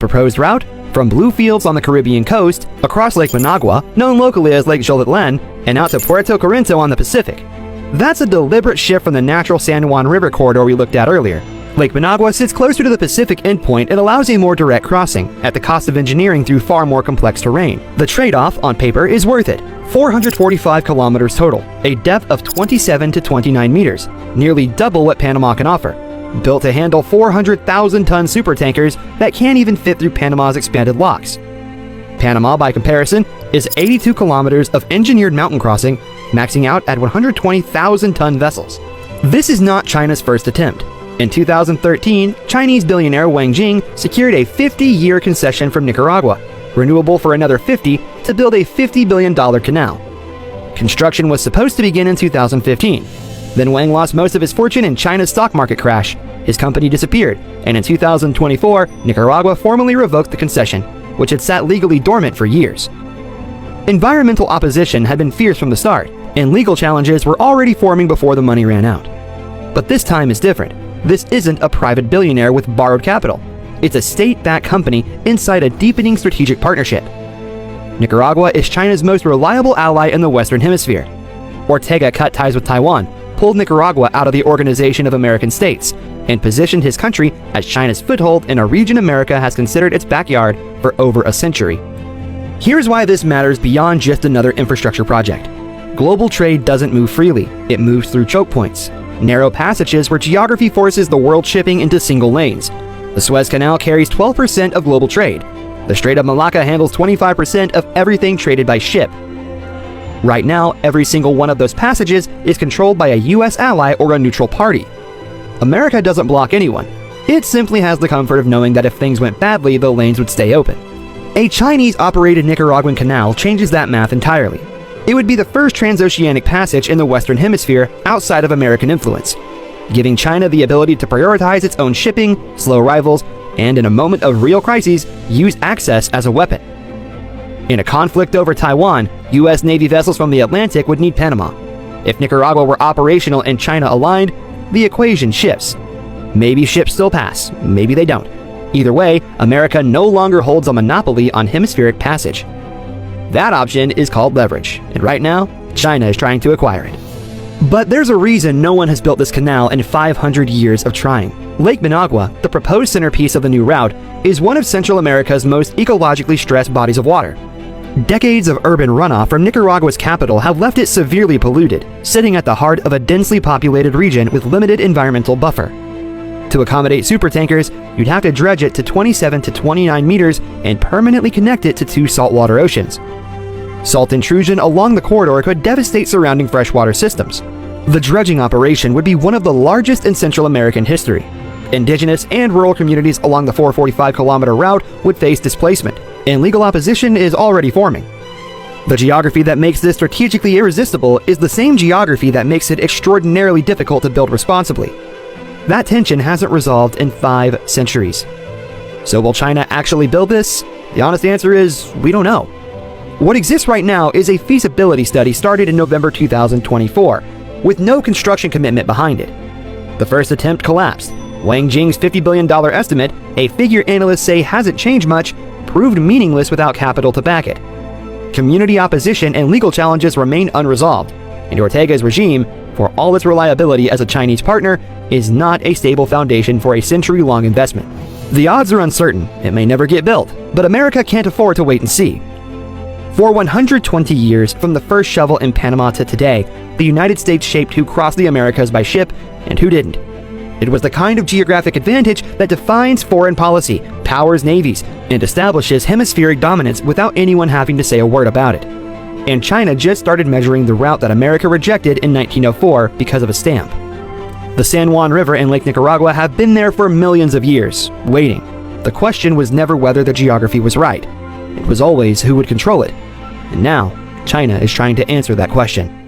Proposed route? From blue fields on the Caribbean coast, across Lake Managua, known locally as Lake Jolitlan, and out to Puerto Corinto on the Pacific. That's a deliberate shift from the natural San Juan River corridor we looked at earlier. Lake Managua sits closer to the Pacific endpoint and allows a more direct crossing, at the cost of engineering through far more complex terrain. The trade-off, on paper, is worth it. 445 kilometers total, a depth of 27 to 29 meters, nearly double what Panama can offer. Built to handle 400,000-ton supertankers that can't even fit through Panama's expanded locks. Panama, by comparison, is 82 kilometers of engineered mountain crossing, maxing out at 120,000-ton vessels. This is not China's first attempt. In 2013, Chinese billionaire Wang Jing secured a 50-year concession from Nicaragua, renewable for another 50, to build a $50 billion canal. Construction was supposed to begin in 2015. Then Wang lost most of his fortune in China's stock market crash. His company disappeared, and in 2024, Nicaragua formally revoked the concession, which had sat legally dormant for years. Environmental opposition had been fierce from the start, and legal challenges were already forming before the money ran out. But this time is different. This isn't a private billionaire with borrowed capital. It's a state-backed company inside a deepening strategic partnership. Nicaragua is China's most reliable ally in the Western Hemisphere. Ortega cut ties with Taiwan, pulled Nicaragua out of the Organization of American States, and positioned his country as China's foothold in a region America has considered its backyard for over a century. Here's why this matters beyond just another infrastructure project. Global trade doesn't move freely, it moves through choke points, narrow passages where geography forces the world shipping into single lanes. The Suez Canal carries 12% of global trade. The Strait of Malacca handles 25% of everything traded by ship. Right now, every single one of those passages is controlled by a US ally or a neutral party. America doesn't block anyone. It simply has the comfort of knowing that if things went badly, the lanes would stay open. A Chinese-operated Nicaraguan canal changes that math entirely. It would be the first transoceanic passage in the Western Hemisphere outside of American influence, giving China the ability to prioritize its own shipping, slow rivals, and in a moment of real crises, use access as a weapon. In a conflict over Taiwan, US Navy vessels from the Atlantic would need Panama. If Nicaragua were operational and China aligned, the equation shifts. Maybe ships still pass, maybe they don't. Either way, America no longer holds a monopoly on hemispheric passage. That option is called leverage, and right now, China is trying to acquire it. But there's a reason no one has built this canal in 500 years of trying. Lake Managua, the proposed centerpiece of the new route, is one of Central America's most ecologically stressed bodies of water. Decades of urban runoff from Nicaragua's capital have left it severely polluted, sitting at the heart of a densely populated region with limited environmental buffer. To accommodate supertankers, you'd have to dredge it to 27 to 29 meters and permanently connect it to two saltwater oceans. Salt intrusion along the corridor could devastate surrounding freshwater systems. The dredging operation would be one of the largest in Central American history. Indigenous and rural communities along the 445-kilometer route would face displacement, and legal opposition is already forming. The geography that makes this strategically irresistible is the same geography that makes it extraordinarily difficult to build responsibly. That tension hasn't resolved in 5 centuries. So will China actually build this? The honest answer is, we don't know. What exists right now is a feasibility study started in November 2024, with no construction commitment behind it. The first attempt collapsed. Wang Jing's $50 billion estimate, a figure analysts say hasn't changed much, proved meaningless without capital to back it. Community opposition and legal challenges remain unresolved, and Ortega's regime, for all its reliability as a Chinese partner, is not a stable foundation for a century-long investment. The odds are uncertain, it may never get built, but America can't afford to wait and see. For 120 years, from the first shovel in Panama to today, the United States shaped who crossed the Americas by ship and who didn't. It was the kind of geographic advantage that defines foreign policy, powers navies, and establishes hemispheric dominance without anyone having to say a word about it. And China just started measuring the route that America rejected in 1904 because of a stamp. The San Juan River and Lake Nicaragua have been there for millions of years, waiting. The question was never whether the geography was right. It was always who would control it. And now, China is trying to answer that question.